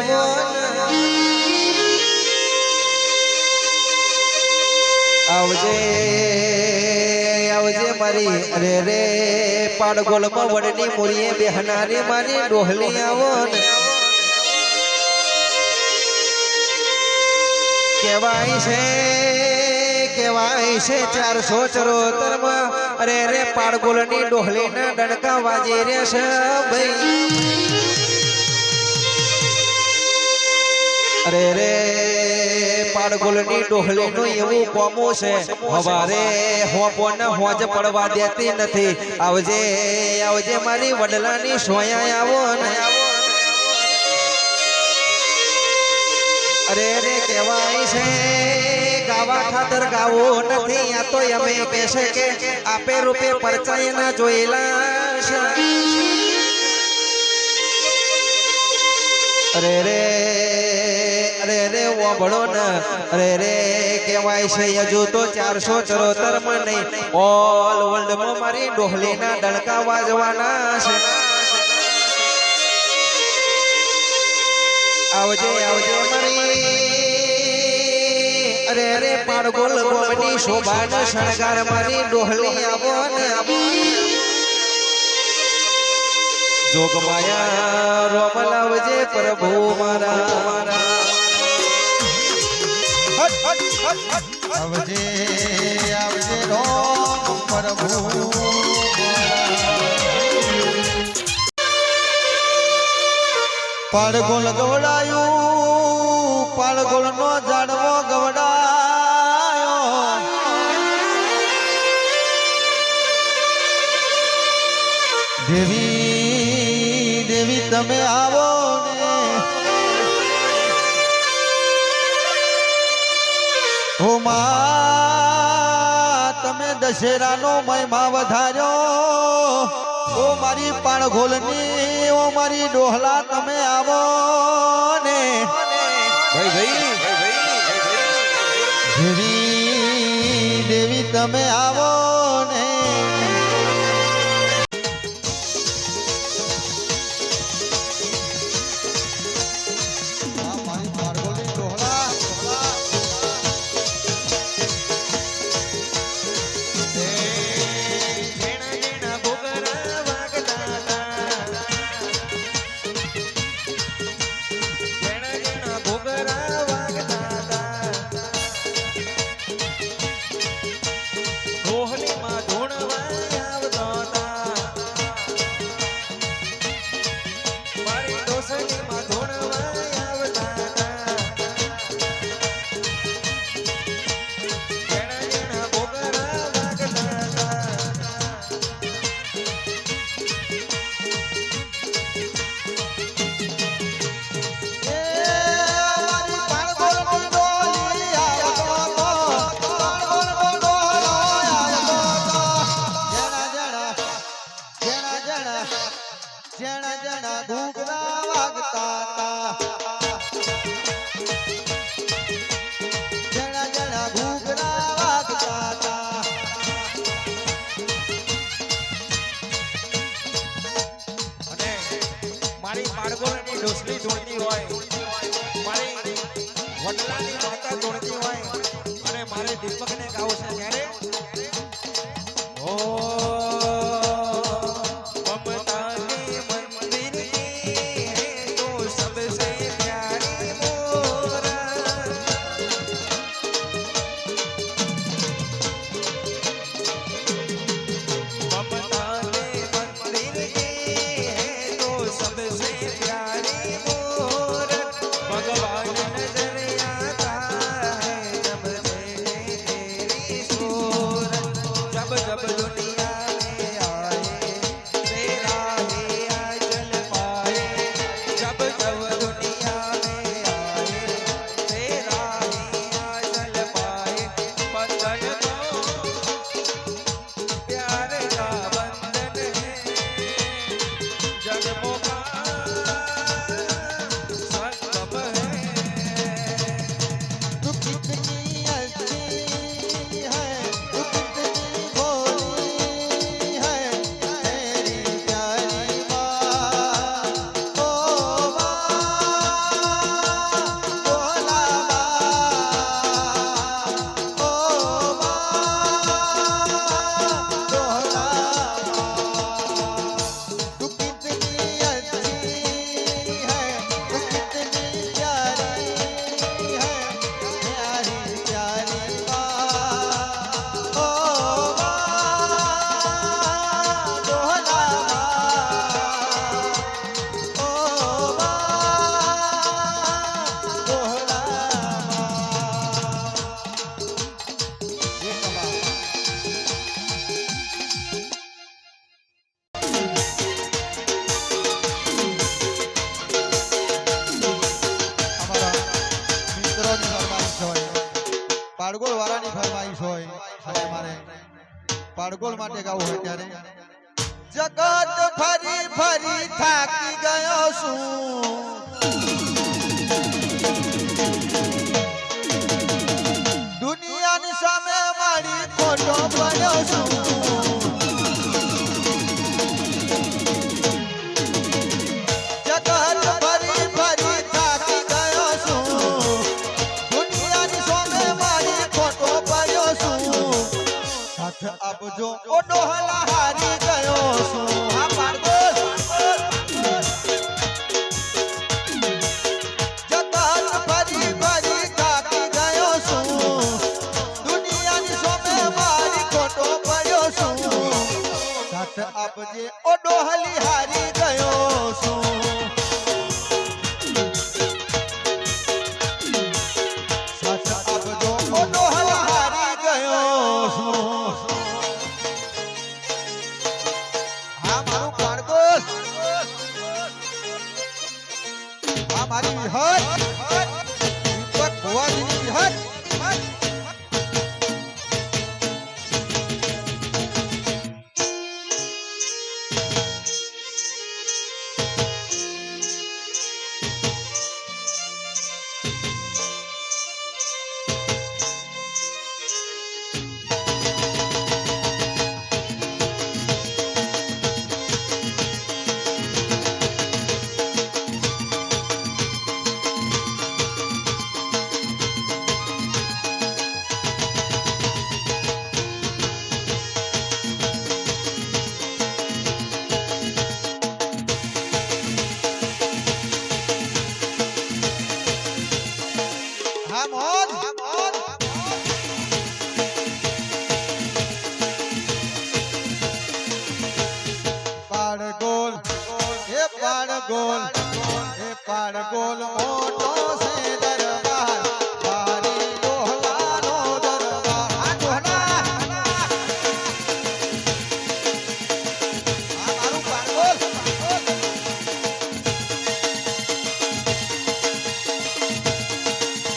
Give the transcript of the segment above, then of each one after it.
આવો આવજે આવજે મારી અરે રે પાડગોલમાં વડની મુરીએ બેહનારી મારી ડોહલી આવો ને કેવાય છે 474 માં અરે રે પાડગોલની ડોહલીના ડણકા વાજી રે છે ભાઈ અરે રે પાડગોલની ડોહલીનું એવું કોમું છે હવારે હોપોને હોજ પડવા દેતી નથી આવજે આવજે મારી વડલાની સોયા આવો ને અરે રે કહેવાય છે ગાવા ખાતર ગાવો નથી આ તો અમે કહેશે કે આપે રૂપે પરચાય ના જોયેલા છે અરે રે ઓભળો ને અરે રે કહેવાય છે હજુ તો 474 માં નહીં ઓલ વર્લ્ડમાં મારી ડોહલીના ડણકા વાજવાના છે આવજે આવજે મારી અરે રે પાડગોલ ગોમની શોભાનો શણગાર મારી ડોહલી આવો ને જોગમાયા રોમ લાવજે પ્રભુ મારા આવજે આવજે રોમ પ્રભુ પાડગોલ ગવડાયું પાડગોલ નો ઝાડવો ગવડાયો દેવી દેવી તમે આવો ને ઓ માં તમે દશેરાનો મહિમા વધાર્યો ઓ મારી પાડગોલની ઓ મારી ડોહલા તમે આવો ને ભાઈ દેવી દેવી તમે આવો ને મારી પાડગોલની ડોહલા જણા જણા ઘૂઘરા વાગતા તા જણા જણા ઘૂઘરા વાગતા તા અને મારી પાડગોલની ડોસલી જોડતી હોય મારી વડલાની માતા જોડતી હોય અને મારે દીપકને ગાવું છે ત્યારે ઓ जब दुनिया બાળગોળ માટે ગાવું હોય ત્યારે જગત ફરી ફરી થાકી ગયો છું દુનિયાની સામે મારી ખોટો પડ્યો છું જગત ફરી ફરી થાકી ગયો છું દુનિયાની સામે મારી ખોટો પડ્યો છું સાથ આપજો ઓ ડોહલા હારી ગયો છું હા બાળગોળ જગત ફરી ફરી થાકી ગયો છું દુનિયાની સામે મારી ખોટો પડ્યો છું સાથ આપજે ઓ ડોહલી હારી ગયો છું સાથ આપજો ઓ ડોહલા હારી ગયો છું હા મારું બાળગોળ હા મારી વિહત દીપક ભુવાજીની વિહત હા મોજ પાડગોલ હે પાડગોલ હે પાડગોલ મોટો છે દરબાર મારી ડોહલાનો દરબાર આ ડોહલા આ મારું પાડગોલ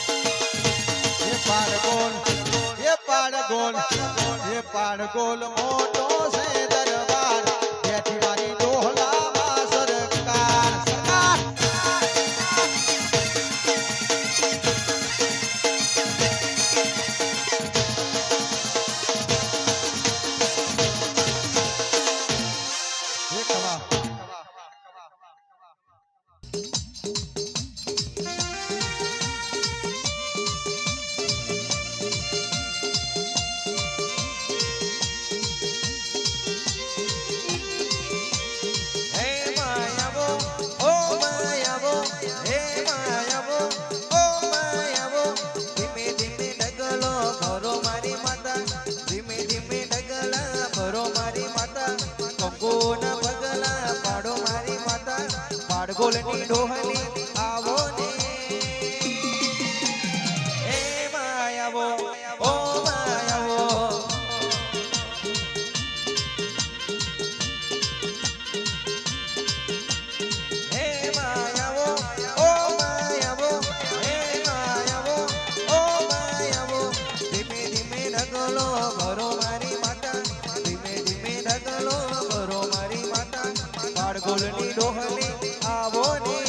હે પાડગોલ હે પાડગોલ હે પાડગોલ મોટો છે દરબાર બેઠી મારી ડોહલામાં સરકાર સરકાર હે કવા હે માયાવો ઓ માયાવો હે માયાવો ઓ માયાવો ધીમે ધીમે ડગલો ભરો મારી માતા ધીમે ધીમે ડગલા ભરો મારી માતા કંકોના પગલા પાડો મારી માતા બાળગોળની ડોહલી આવો ને હે માયાવો ઓ માયાવો હે માયાવો ઓ માયાવો હે માયાવો ઓ માયાવો ધીમે ધીમે ડગલો ભરો મારી માતા ધીમે ધીમે ડગલો ભરો મારી માતા બાળગોળની ડોહલી આવો ને